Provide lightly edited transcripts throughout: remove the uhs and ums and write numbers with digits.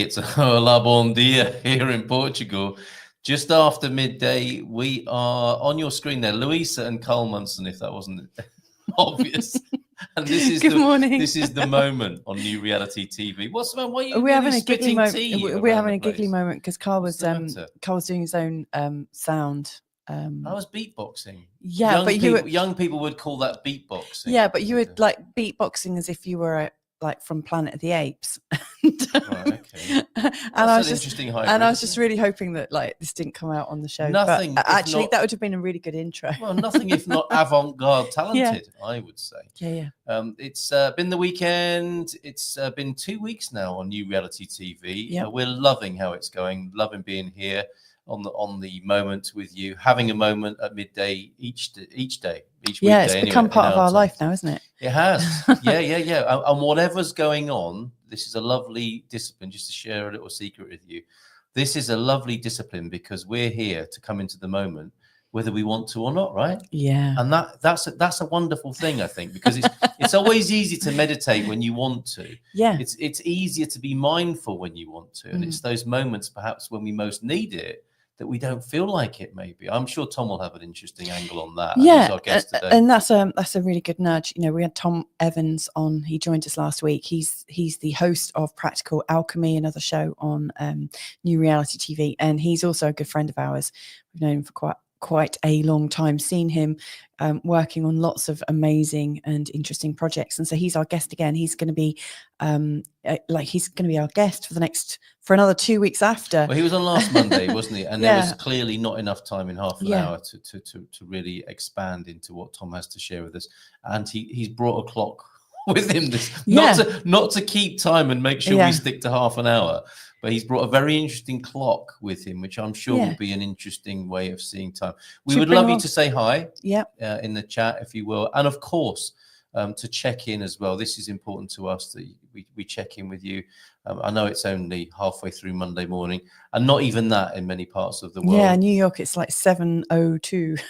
say it's Olá bom dia here in Portugal. Just after midday, we are on your screen there, Louisa and Munson, if that wasn't obvious. And this is Good morning. This is the moment on New Reality TV. What's the matter? Why are you We're having a giggly spitting moment. tea We're having a around the giggly place? moment because Carl was doing his own sound. I was beatboxing. Yeah, young people would call that beatboxing. Yeah, but you were like beatboxing as if you were like from Planet of the Apes. Right, okay. I was just really hoping that like this didn't come out on the show. Nothing. But actually, that would have been a really good intro. Well, nothing if not avant-garde talented, yeah. I would say. Yeah. It's been the weekend. It's been 2 weeks now on New Reality TV. Yeah. We're loving how it's going. Loving being here on the moment with you, having a moment at midday each day. Yeah, it's become part of our life now, isn't it? It has. Yeah. And whatever's going on, this is a lovely discipline. Just to share a little secret with you, this is a lovely discipline because we're here to come into the moment, whether we want to or not, right? Yeah. And that's a wonderful thing, I think, because it's always easy to meditate when you want to. Yeah. It's easier to be mindful when you want to, and it's those moments perhaps when we most need it that we don't feel like it. Maybe I'm sure Tom will have an interesting angle on that. Yeah, he's our guest today. And that's a really good nudge. You know, we had Tom Evans on. He joined us last week. He's the host of Practical Alchemy, another show on New Reality TV, and he's also a good friend of ours. We've known him for quite a long time, seen him working on lots of amazing and interesting projects, and so he's our guest again. He's going to be our guest for another 2 weeks after. Well, he was on last Monday, wasn't he? And there was clearly not enough time in half an hour to really expand into what Tom has to share with us. And he's brought a clock with him, not to keep time and make sure we stick to half an hour, but he's brought a very interesting clock with him, which I'm sure will be an interesting way of seeing time. We would love you to say hi in the chat, if you will. And of course, to check in as well. This is important to us that we check in with you. I know it's only halfway through Monday morning, and not even that in many parts of the world. Yeah, New York, it's like 7:02.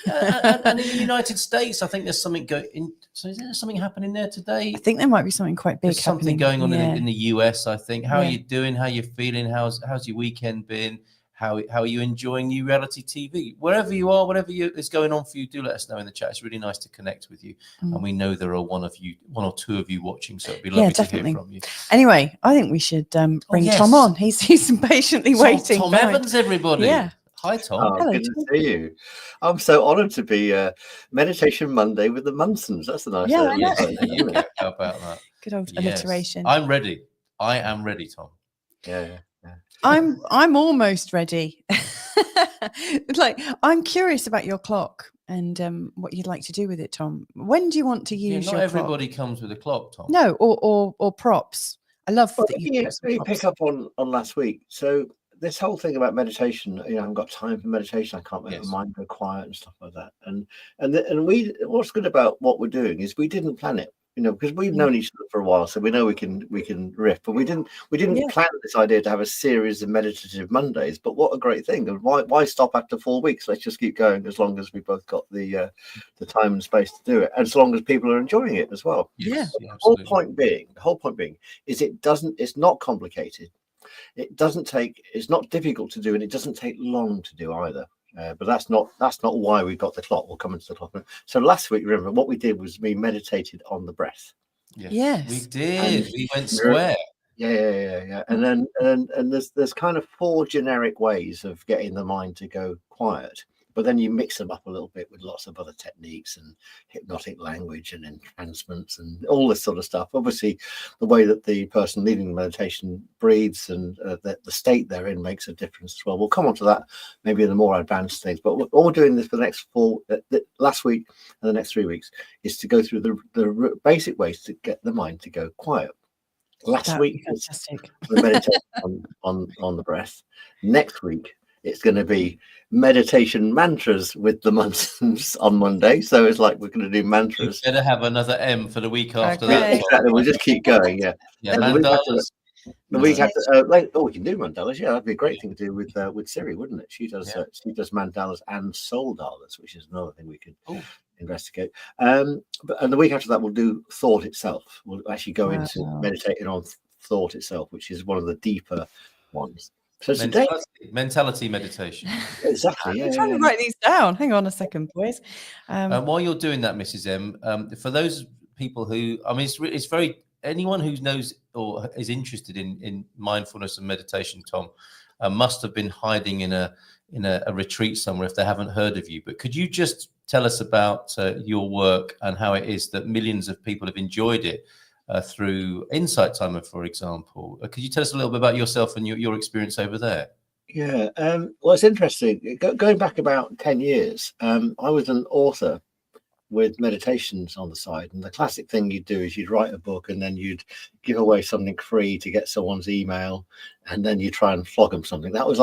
And in the United States, I think there's something going. So is there something happening there today? I think there might be something quite big. There's something going on in the US. I think. How are you doing? How are you feeling? How's your weekend been? How are you enjoying New Reality TV? Wherever you are, whatever is going on for you, do let us know in the chat. It's really nice to connect with you. And we know there are one or two of you watching, so it'd be lovely to hear from you. Anyway, I think we should bring Tom on. He's patiently waiting. Tom Evans, everybody. Yeah. Hi, Tom. Hello, good to see you. I'm so honoured to be Meditation Monday with the Munsons. That's a nice idea. How about that? Good old alliteration. I'm ready. I am ready, Tom. Yeah. I'm almost ready. I'm curious about your clock and what you'd like to do with it, Tom. When do you want to use your clock? Not everybody comes with a clock, Tom. No, or props. I love that you pick up on last week. So this whole thing about meditation, I haven't got time for meditation. I can't make my mind go quiet and stuff like that. And we, what's good about what we're doing is we didn't plan it. Because we've known each other for a while, so we know we can riff, but we didn't plan this idea to have a series of meditative Mondays. But what a great thing! And why stop after 4 weeks? Let's just keep going as long as we both got the time and space to do it, and as long as people are enjoying it as well. Yeah. The whole point being is it's not complicated. It's not difficult to do, and it doesn't take long to do either. But that's not why we got the clock. We'll come into the clock. So last week, remember what we did was we meditated on the breath. Yes. We did. We went square. Yeah. And there's kind of 4 generic ways of getting the mind to go quiet. But then you mix them up a little bit with lots of other techniques and hypnotic language and entrancements and all this sort of stuff. Obviously, the way that the person leading the meditation breathes and the state they're in makes a difference as well. We'll come on to that maybe in the more advanced things. But all we're doing this for the next last week and the next 3 weeks is to go through the basic ways to get the mind to go quiet. Last week was the meditation on the breath. Next week, it's going to be meditation mantras with the Munsons on Monday. So it's like we're going to do mantras. You better have another M for the week after that. Exactly. We'll just keep going. Yeah. Mandalas. The week after, we can do mandalas. Yeah, that'd be a great thing to do with Siri, wouldn't it? She does mandalas and soul dollars, which is another thing we could investigate. And the week after that, we'll do thought itself. We'll actually go into meditating on thought itself, which is one of the deeper ones. So today, mentality meditation. Exactly. I'm trying to write these down. Hang on a second, boys. While you're doing that, Mrs. M, for those people who, I mean, it's very, anyone who knows or is interested in mindfulness and meditation, Tom, must have been hiding in a retreat somewhere if they haven't heard of you. But could you just tell us about your work and how it is that millions of people have enjoyed it through Insight Timer, for example? Could you tell us a little bit about yourself and your experience over there? Yeah, well, it's interesting. Going back about 10 years, I was an author with meditations on the side. And the classic thing you'd do is you'd write a book and then you'd give away something free to get someone's email, and then you try and flog them something. That was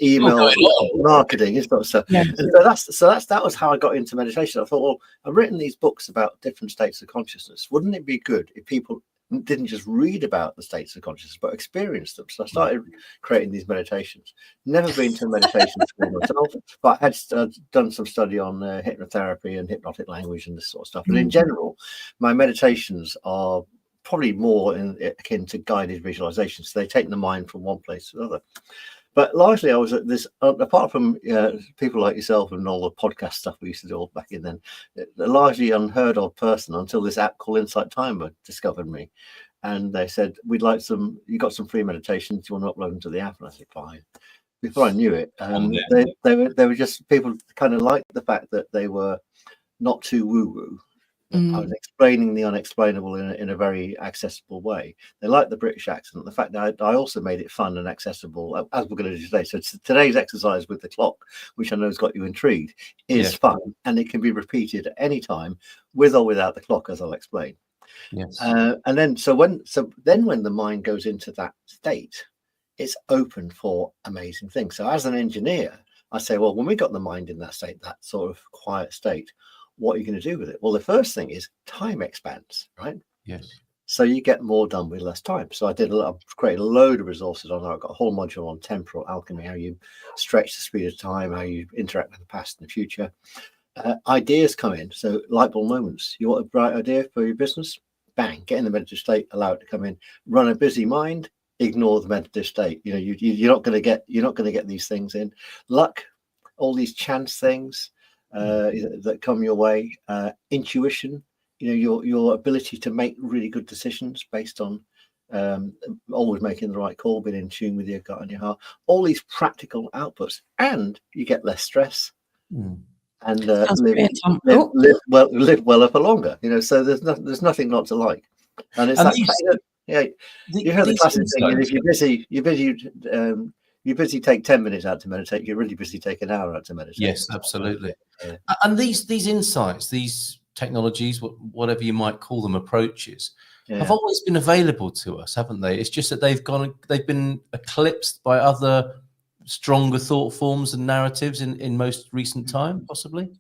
email marketing. It's not so. Yeah. That was how I got into meditation. I thought, well, I've written these books about different states of consciousness. Wouldn't it be good if people didn't just read about the states of consciousness, but experience them? So I started creating these meditations. Never been to a meditation school myself, but I had done some study on hypnotherapy and hypnotic language and this sort of stuff. And in general, my meditations are probably more akin to guided visualizations. So they take the mind from one place to another. But largely, I was at this, apart from people like yourself and all the podcast stuff we used to do all back in then, a largely unheard of person until this app called Insight Timer discovered me. And they said, we'd like you got some free meditations, do you want to upload them to the app? And I said, fine. Before I knew it, they were just, people kind of liked the fact that they were not too woo-woo. I was explaining the unexplainable in a very accessible way. They liked the British accent, the fact that I also made it fun and accessible, as we're going to do today. So today's exercise with the clock, which I know has got you intrigued, is fun, and it can be repeated at any time, with or without the clock, as I'll explain. Yes. And then when the mind goes into that state, it's open for amazing things. So as an engineer, I say, well, when we got the mind in that state, that sort of quiet state, what are you going to do with it? Well, the first thing is time expands, right? Yes. So you get more done with less time. So I created a load of resources on that. I've got a whole module on temporal alchemy, how you stretch the speed of time, how you interact with the past and the future. Ideas come in. So light bulb moments. You want a bright idea for your business? Bang, get in the meditative state, allow it to come in. Run a busy mind, ignore the meditative state. You know, you're not going to get these things in. Luck, all these chance things that come your way, intuition, your ability to make really good decisions based on always making the right call, being in tune with your gut and your heart, all these practical outputs, and you get less stress and live well for longer. So there's nothing not to like. And it's you heard the classic thing, if you're busy, take 10 minutes out to meditate. You're really busy, take an hour out to meditate. Yes, absolutely. And these insights, these technologies, whatever you might call them, approaches, have always been available to us, haven't they? It's just that they've been eclipsed by other stronger thought forms and narratives in most recent time, possibly.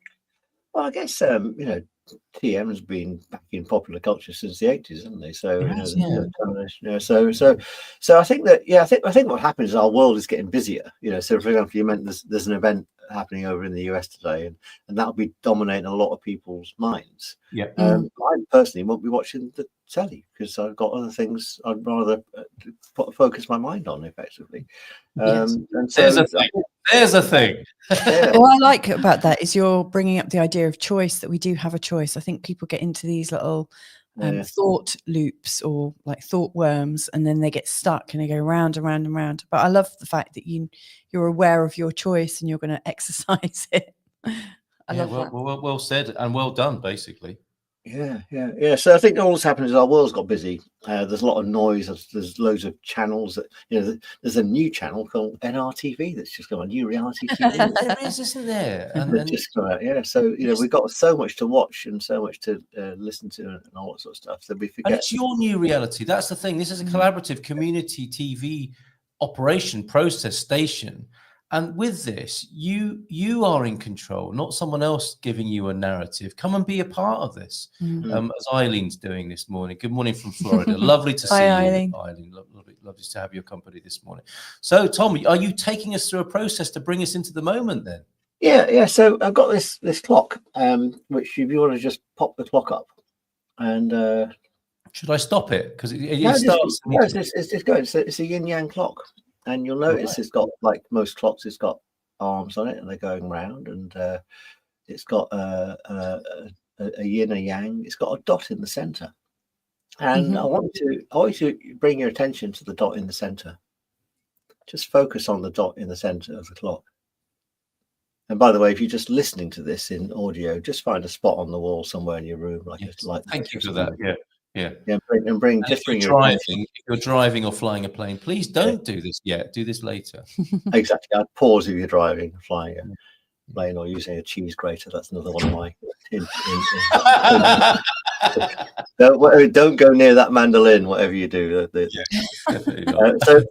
Well, I guess TM has been back in popular culture since the 80s, haven't they? So, so I think that, I think what happens is our world is getting busier. So for example, you meant there's an event happening over in the US today, and that'll be dominating a lot of people's minds. Yeah. I personally won't be watching the telly because I've got other things I'd rather focus my mind on effectively. And so there's a thing. What I like about that is you're bringing up the idea of choice, that we do have a choice. I think people get into these little thought loops or like thought worms, and then they get stuck and they go round and round and round. But I love the fact that you're aware of your choice and you're going to exercise it. I love that. Well said and well done, basically. Yeah. So I think all that's happened is our world's got busy. There's a lot of noise. There's loads of channels. There's a new channel called NRTV that's just got a new reality TV. There is, isn't there? And just come out, So we've got so much to watch and so much to listen to and all that sort of stuff that we forget. And it's your new reality. That's the thing. This is a collaborative community TV operation process station. And with this, you are in control, not someone else giving you a narrative. Come and be a part of this, as Eileen's doing this morning. Good morning from Florida. Lovely to see you, Eileen. Lovely to have your company this morning. So, Tom, are you taking us through a process to bring us into the moment then? Yeah. So I've got this clock, which if you want to just pop the clock up, and should I stop it? Because it starts. It's just going. It's a yin yang clock. and you'll notice it's got, like most clocks, it's got arms on it, and they're going round, and it's got a yin and yang. It's got a dot in the center, and I want you to bring your attention to the dot in the center. Just focus on the dot in the center of the clock. And by the way, if you're just listening to this in audio, just find a spot on the wall somewhere in your room, like a light. Thank you for that. Yeah. If you're driving or flying a plane, please don't do this yet. Do this later. Exactly. I'd pause if you're driving, flying a plane, or using a cheese grater. That's another one of my. Don't go near that mandolin, whatever you do.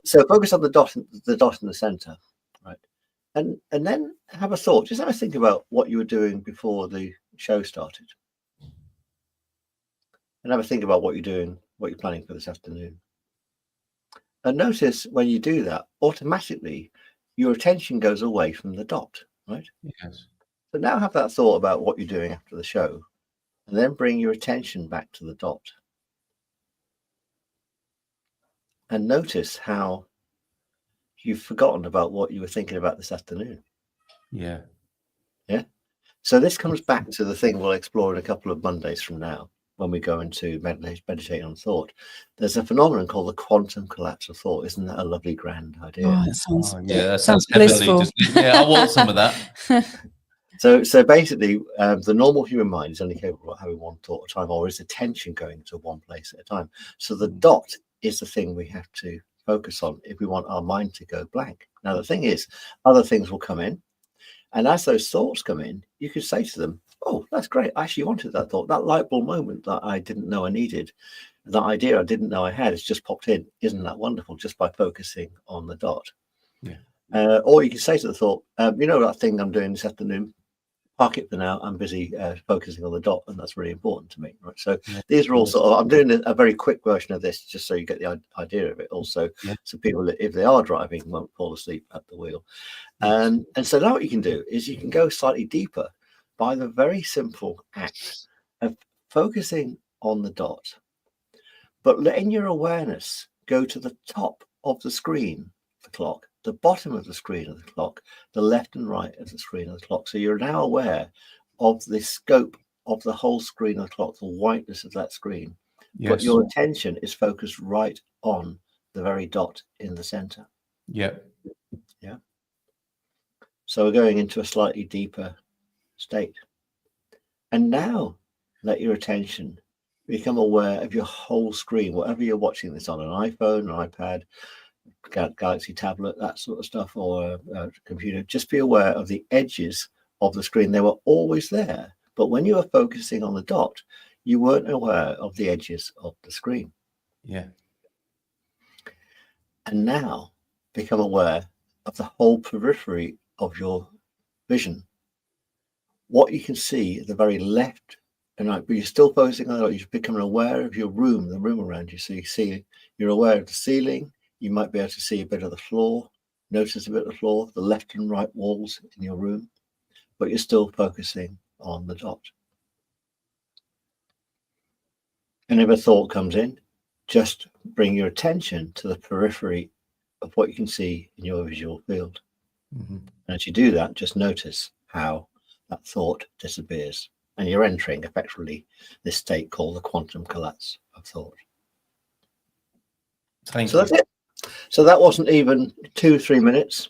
So focus on the dot in the center, right? And then have a thought. Just have a think about what you were doing before the show started. And have a think about what you're doing, what you're planning for this afternoon. And notice when you do that, automatically your attention goes away from the dot, right? Yes. So now have that thought about what you're doing after the show, and then bring your attention back to the dot. And notice how you've forgotten about what you were thinking about this afternoon. Yeah. Yeah. So this comes back to the thing we'll explore in a couple of Mondays from now, when we go into meditating on thought. There's a phenomenon called the quantum collapse of thought. Isn't that a lovely, grand idea? Oh, that sounds blissful. I want some of that. So basically, the normal human mind is only capable of having one thought at a time, or is attention going to one place at a time. So the dot is the thing we have to focus on if we want our mind to go blank. Now, the thing is, other things will come in. And as those thoughts come in, you can say to them, oh, that's great. I actually wanted that thought. That light bulb moment that I didn't know I needed, that idea I didn't know I had, has just popped in. Isn't that wonderful? Just by focusing on the dot. Yeah. Or you can say to the thought, you know that thing I'm doing this afternoon? Park it for now. I'm busy focusing on the dot, and that's really important to me. Right. So these are all sort of, I'm doing a very quick version of this just so you get the idea of it. Also, so people, if they are driving, won't fall asleep at the wheel. And so now what you can do is you can go slightly deeper by the very simple act of focusing on the dot, but letting your awareness go to the top of the screen, the clock, the bottom of the screen of the clock, the left and right of the screen of the clock. So you're now aware of the scope of the whole screen of the clock, the whiteness of that screen. Yes. But your attention is focused right on the very dot in the center. Yeah. Yeah. So we're going into a slightly deeper state. And now let your attention become aware of your whole screen, whatever you're watching this on, an iPhone, an iPad, Galaxy tablet, that sort of stuff, or a computer. Just be aware of the edges of the screen. They were always there, but when you were focusing on the dot, you weren't aware of the edges of the screen. Yeah. And now become aware of the whole periphery of your vision. What you can see at the very left and right, but you're still focusing on the dot. You're becoming aware of your room, the room around you. So you're aware of the ceiling. You might be able to see a bit of the floor, notice a bit of the floor, the left and right walls in your room, but you're still focusing on the dot. And if a thought comes in, just bring your attention to the periphery of what you can see in your visual field. Mm-hmm. And as you do that, just notice how that thought disappears. And you're entering effectively this state called the quantum collapse of thought. Thank you. That's it. So that wasn't even 2-3 minutes.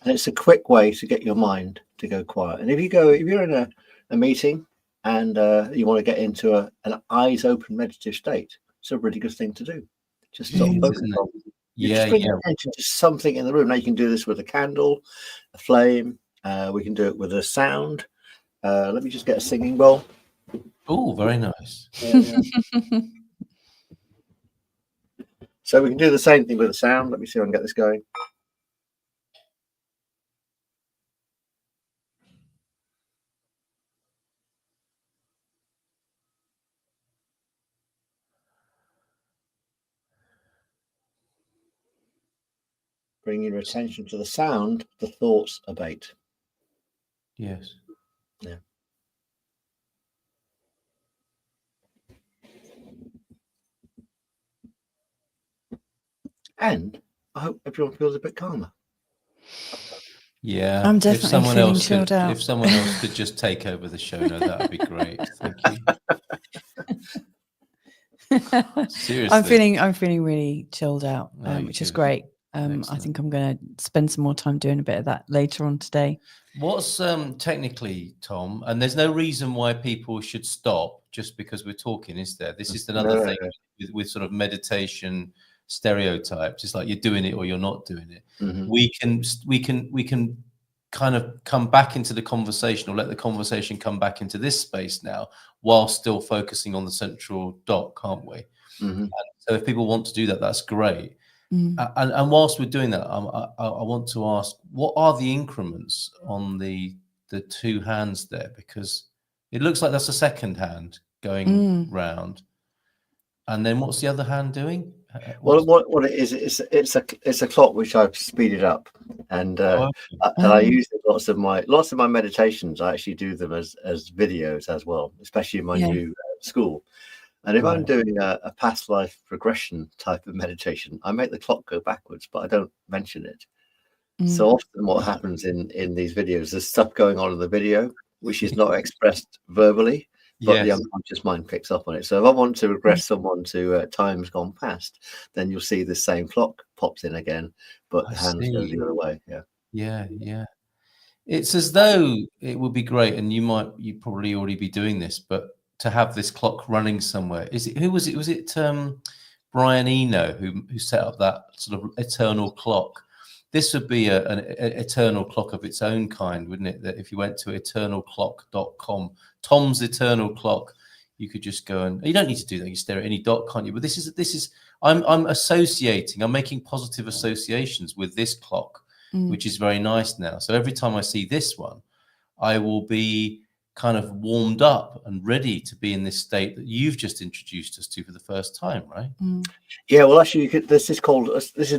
And it's a quick way to get your mind to go quiet. And if you're in a meeting and you want to get into an eyes open meditative state, it's a really good thing to do. Just sort of focus on. Just bring your attention to something in the room. Now you can do this with a candle, a flame. We can do it with a sound. Let me just get a singing bowl. Oh, very nice. Yeah. So we can do the same thing with a sound. Let me see if I can get this going. Bring your attention to the sound, the thoughts abate. Yes. Yeah. And I hope everyone feels a bit calmer. Yeah, I'm definitely feeling chilled out. If someone else could just take over the show, no, that would be great. Thank you. Seriously, I'm feeling really chilled out, which is great. I think I'm going to spend some more time doing a bit of that later on today. What's technically, Tom, and there's no reason why people should stop just because we're talking, is there? This is another thing with sort of meditation stereotypes. It's like you're doing it or you're not doing it. Mm-hmm. We can kind of come back into the conversation, or let the conversation come back into this space now, while still focusing on the central dot, can't we? Mm-hmm. So if people want to do that, that's great. And whilst we're doing that, I want to ask, what are the increments on the two hands there? Because it looks like that's a second hand going round. And then what's the other hand doing? Well, what it is, it's a clock which I've speeded up, and I use it lots of my meditations. I actually do them as videos as well, especially in my new school. And if I'm doing a past life regression type of meditation, I make the clock go backwards, but I don't mention it. So often what happens in these videos, there's stuff going on in the video which is not expressed verbally, but the unconscious mind picks up on it. So if I want to regress someone to times gone past, then you'll see the same clock pops in again, but the hands go the other way. Yeah. It's as though it would be great, and you probably already be doing this, but to have this clock running somewhere. Who was it? Was it Brian Eno who set up that sort of eternal clock? This would be an eternal clock of its own kind, wouldn't it? That if you went to eternalclock.com, Tom's Eternal Clock, you could just go, and you don't need to do that. You stare at any dot, can't you? But this is I'm associating. I'm making positive associations with this clock, which is very nice now. So every time I see this one, I will be kind of warmed up and ready to be in this state that you've just introduced us to for the first time, right? Yeah, well, actually, this is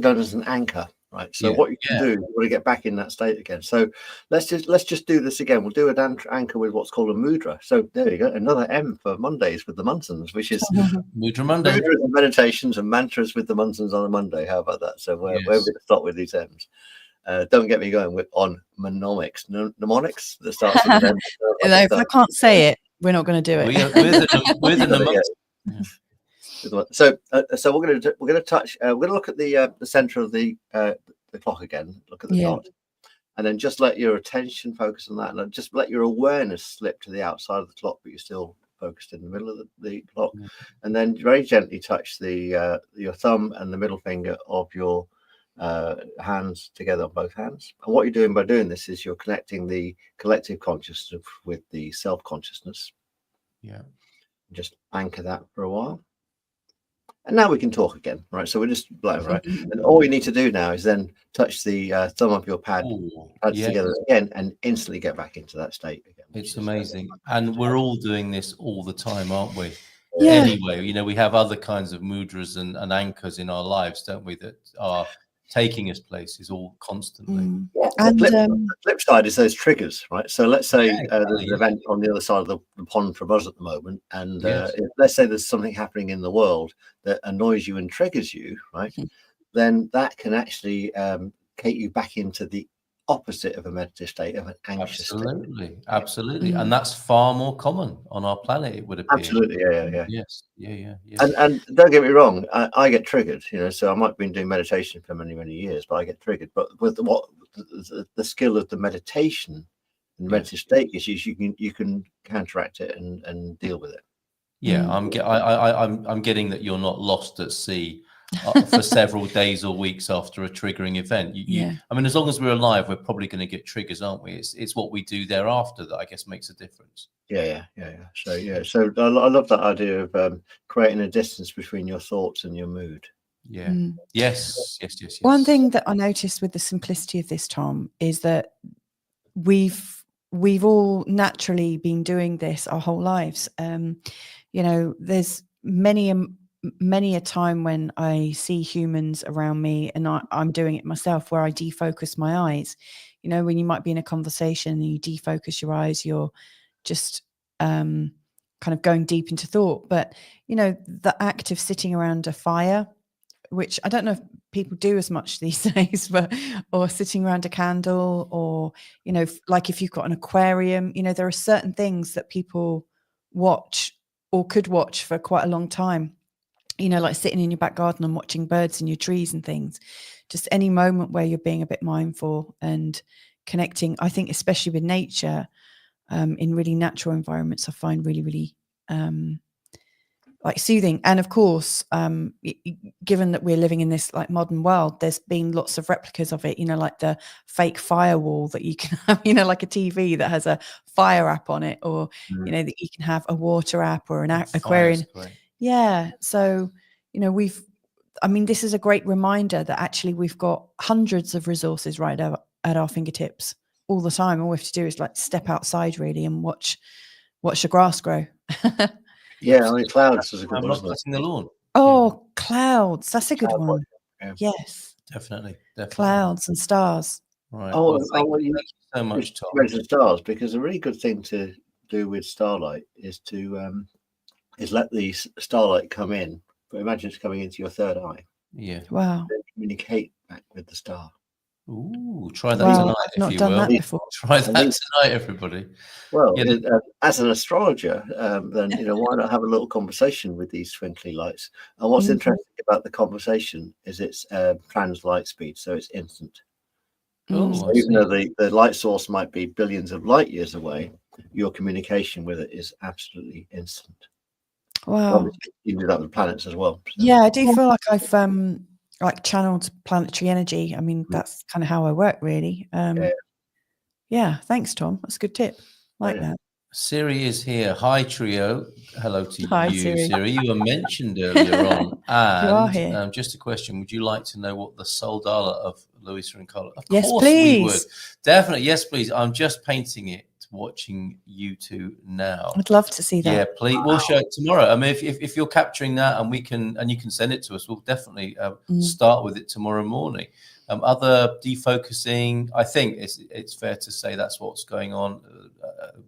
known as an anchor, right? So what you can do, you want to get back in that state again. So let's just do this again. We'll do an anchor with what's called a mudra. So there you go, another M for Mondays with the Munsons, which is Mudra Monday. Mudras and meditations and mantras with the Munsons on a Monday. How about that? So where we start with these M's. Don't get me going on mnemonics. Mnemonics that starts with an M. If I can't say it, we're not going to do it. We're the mnemonics. So we're going to touch. We're going to look at the center of the clock again. Look at the dot, and then just let your attention focus on that, and just let your awareness slip to the outside of the clock, but you're still focused in the middle of the clock, and then very gently touch your thumb and the middle finger of your hands together on both hands. And what you're doing by doing this is you're connecting the collective consciousness with the self-consciousness. Just anchor that for a while, and now we can talk again, right? So we're just right, and all you need to do now is then touch the thumb of your pad together again, and instantly get back into that state again. It's amazing. And we're all doing this all the time, aren't we? Anyway, we have other kinds of mudras and anchors in our lives, don't we, that are taking us places all constantly. And the flip side is those triggers, right? So let's say there's an event on the other side of the pond from us at the moment, and let's say there's something happening in the world that annoys you and triggers you, right? Then that can actually take you back into the opposite of a meditative state, of an anxious state. Absolutely. And that's far more common on our planet, it would appear. Absolutely, yeah. Yes. And don't get me wrong, I get triggered, so I might have been doing meditation for many, many years, but I get triggered. But with the skill of the meditation and meditative state issues, you can counteract it and deal with it. I'm getting that you're not lost at sea for several days or weeks after a triggering event. I mean, as long as we're alive, we're probably going to get triggers, aren't we? It's what we do thereafter that I guess makes a difference. Yeah. So I love that idea of creating a distance between your thoughts and your mood. Yes. One thing that I noticed with the simplicity of this, Tom, is that we've all naturally been doing this our whole lives. There's many a time when I see humans around me, and I'm doing it myself, where I defocus my eyes. When you might be in a conversation and you defocus your eyes, you're just kind of going deep into thought. But the act of sitting around a fire which I don't know if people do as much these days, but or sitting around a candle, or like if you've got an aquarium, there are certain things that people watch or could watch for quite a long time. Like sitting in your back garden and watching birds in your trees and things. Just any moment where you're being a bit mindful and connecting. I think especially with nature, in really natural environments, I find really, really like soothing. And of course, given that we're living in this like modern world, there's been lots of replicas of it, like the fake firewall that you can have, like a TV that has a fire app on it, or that you can have a water app or an aquarium. Yeah. So this is a great reminder that actually we've got hundreds of resources right at our fingertips all the time. All we have to do is like step outside really and watch the grass grow. Yeah, clouds was a good I'm one. not cutting the lawn. Oh, clouds. That's a good one. Yeah. Yes. Definitely. Clouds and stars. Right. Oh, well, thank you so much, Tom. Mention stars, because a really good thing to do with starlight is to let the starlight come in. But imagine it's coming into your third eye. Yeah. Wow. Then communicate back with the star. Ooh, try that tonight, I've not done that before. Try that tonight, everybody. Well, as an astrologer, then why not have a little conversation with these twinkly lights? And what's interesting about the conversation is it's trans light speed, so it's instant. So even though the light source might be billions of light years away, your communication with it is absolutely instant. Wow. Obviously, you do that with planets as well. So. Yeah, I do feel like I've channeled planetary energy. I mean, that's kind of how I work, really. Yeah, thanks, Tom. That's a good tip. That. Siri is here. Hi, trio. Hello to Hi, you, Siri. You were mentioned earlier on. And you are here. Just a question. Would you like to know what the soul dollar of Louisa and Carla? Of yes, course please. We would. Definitely. Yes, please. I'm just painting it, watching you two now. I'd love to see that. Yeah, please. We'll show it tomorrow. I mean, if you're capturing that and you can send it to us, we'll definitely start with it tomorrow morning. Other defocusing, I think it's fair to say that's what's going on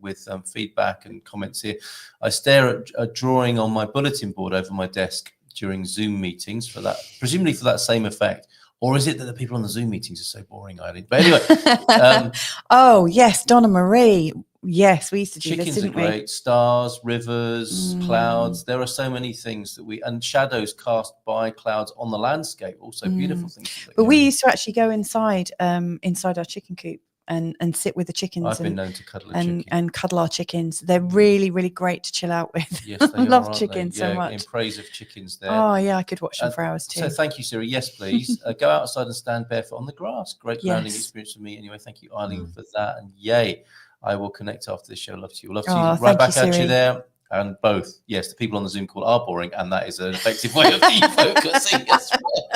with feedback and comments here. I stare at a drawing on my bulletin board over my desk during Zoom meetings presumably for that same effect. Or is it that the people on the Zoom meetings are so boring, Eileen? But anyway. Oh, yes, Donna Marie. Yes, we used to do chickens this, didn't are great. we? Stars, rivers, clouds. There are so many things and shadows cast by clouds on the landscape. Also beautiful things. But we used to actually go inside our chicken coop and sit with the chickens. I've been known to cuddle a chicken. And cuddle our chickens. They're really, really great to chill out with. Yes, I love chickens so much. In praise of chickens there. Oh, yeah, I could watch them for hours too. So thank you, Siri. Yes, please. Go outside and stand barefoot on the grass. Great grounding experience for me. Anyway, thank you, Eileen, for that. And yay, I will connect after the show. Love to you. Love to you. Right back at you there. And both, yes, the people on the Zoom call are boring, and that is an effective way of defocusing as well.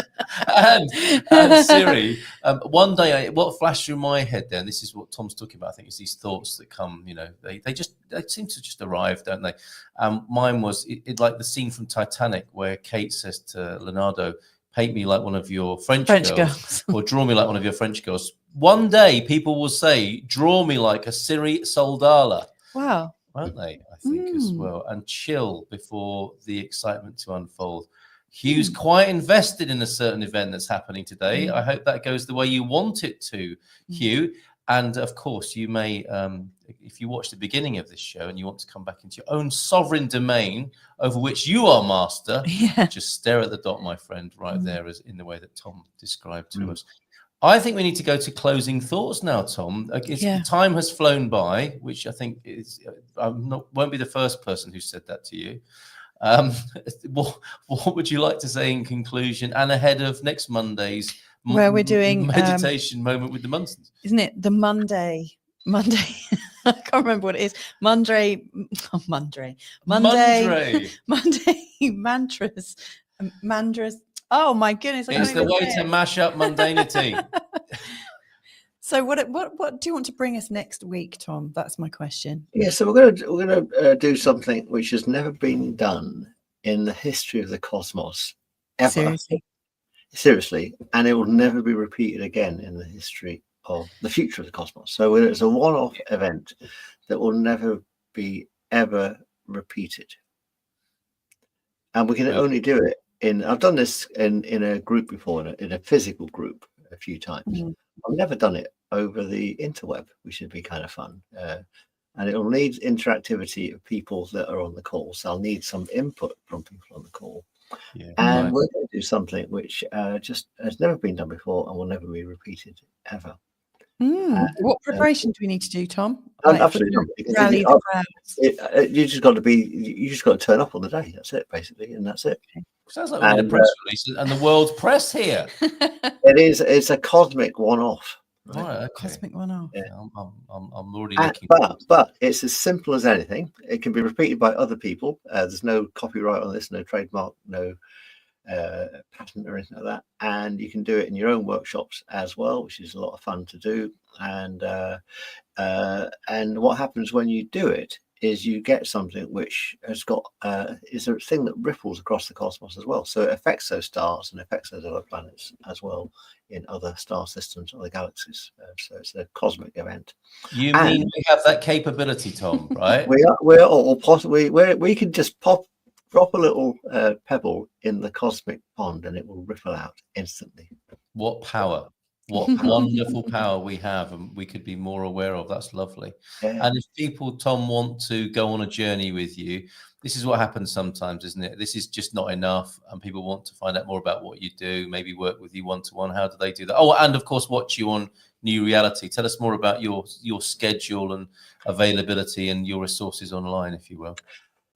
And Siri, one day, what flashed through my head then, this is what Tom's talking about, I think, is these thoughts that come, they seem to just arrive, don't they? Mine was it like the scene from Titanic where Kate says to Leonardo, paint me like one of your French girls or draw me like one of your French girls. One day people will say, draw me like a Siri Soldala. Wow. Won't they? I think as well. And chill before the excitement to unfold. Hugh's quite invested in a certain event that's happening today. I hope that goes the way you want it to, Hugh. And of course, you may, if you watch the beginning of this show and you want to come back into your own sovereign domain over which you are master, just stare at the dot, my friend, right there, as in the way that Tom described to us. I think we need to go to closing thoughts now, Tom. Time has flown by, which I think won't be the first person who said that to you. What would you like to say in conclusion and ahead of next Monday's where we're doing meditation moment with the Munsons? Isn't it the Monday? I can't remember what it is. Monday mantras. Oh my goodness! It's the way to mash up mundanity. So, what do you want to bring us next week, Tom? That's my question. Yeah, so we're gonna do something which has never been done in the history of the cosmos ever. Seriously, and it will never be repeated again in the history of the future of the cosmos. So it's a one-off event that will never be ever repeated, and we can only do it I've done this in a group before, in a physical group a few times. I've never done it over the interweb, which would be kind of fun. And it'll need interactivity of people that are on the call. So I'll need some input from people on the call. Yeah, and we're going to do something which just has never been done before and will never be repeated ever. What preparation do we need to do, Tom? Absolutely not. You just got to turn up on the day. That's it, basically, and that's it. Sounds like we need a press release and the world's press here. It's a cosmic one-off. Right, okay. Cosmic one-off. Yeah, I'm already looking. But it's as simple as anything. It can be repeated by other people. There's no copyright on this, no trademark, no patent or anything like that. And you can do it in your own workshops as well, which is a lot of fun to do. And what happens when you do it is you get something which has got is a thing that ripples across the cosmos as well. So it affects those stars and affects those other planets as well in other star systems, other galaxies. So it's a cosmic event. You mean we have that capability, Tom? Right? we're all possibly we can just drop a little pebble in the cosmic pond and it will ripple out instantly. What power! What wonderful power we have, and we could be more aware of. That's lovely. Yeah. And if people, Tom, want to go on a journey with you, this is what happens sometimes, isn't it? This is just not enough, and people want to find out more about what you do, maybe work with you one-to-one. How do they do that? Oh, and of course, watch you on New Reality. Tell us more about your schedule and availability and your resources online, if you will.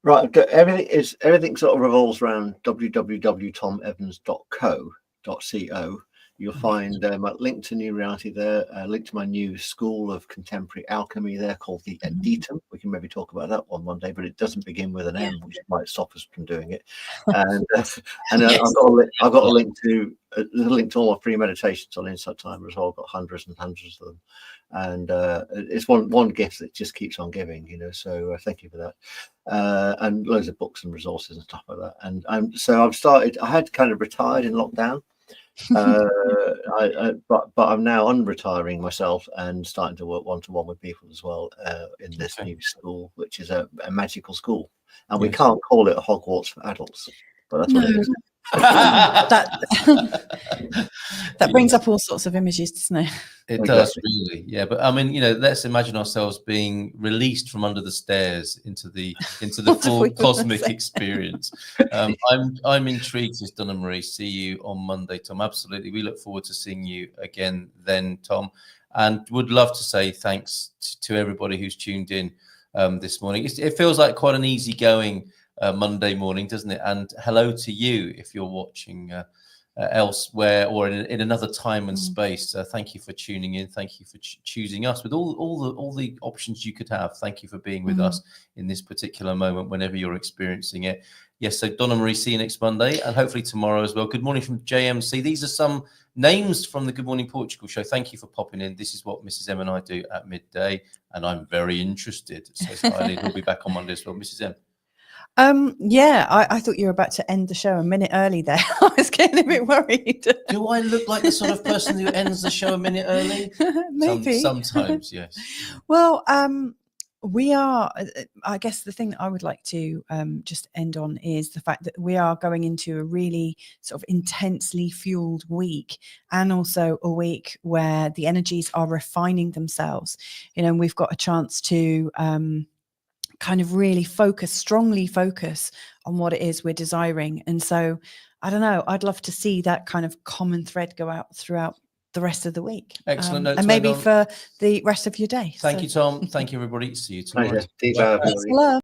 Right, everything sort of revolves around www.tomevans.co.co. You'll find a link to New Reality there, a link to my new school of contemporary alchemy there called the Editum. We can maybe talk about that one day, but it doesn't begin with an M, which might stop us from doing it. And yes. I've got a link to all my free meditations on Insight Timer as well. I've got hundreds and hundreds of them, and it's one gift that just keeps on giving, So thank you for that, and loads of books and resources and stuff like that. And so I've started. I had kind of retired in lockdown. But I'm now unretiring myself and starting to work one-to-one with people as well in this new school, which is a magical school, and we can't call it a Hogwarts for adults, but that's what it is. That brings up all sorts of images, doesn't it? It does, really. Yeah, but I mean, let's imagine ourselves being released from under the stairs into the full cosmic experience. I'm intrigued, as Donna Marie. See you on Monday, Tom. Absolutely, we look forward to seeing you again then, Tom, and would love to say thanks to everybody who's tuned in this morning. It feels like quite an easygoing Monday morning, doesn't it? And hello to you if you're watching elsewhere or in another time and space. Thank you for tuning in. Thank you for choosing us with all the options you could have. Thank you for being with us in this particular moment whenever you're experiencing it. Yes, so Donna Marie, see you next Monday and hopefully tomorrow as well. Good morning from JMC. These are some names from the Good Morning Portugal show. Thank you for popping in. This is what Mrs. M and I do at midday, and I'm very interested. Says Eileen. We'll be back on Monday as well. Mrs. M. I thought you were about to end the show a minute early there. I was getting a bit worried. Do I look like the sort of person who ends the show a minute early? Maybe. Sometimes, yes. Well, we are, I guess the thing that I would like to just end on is the fact that we are going into a really sort of intensely fueled week, and also a week where the energies are refining themselves. We've got a chance to kind of really strongly focus on what it is we're desiring. And so, I don't know, I'd love to see that kind of common thread go out throughout the rest of the week. Excellent. And maybe for the rest of your day. Thank you, Tom. Thank you, everybody. See you tomorrow. Love.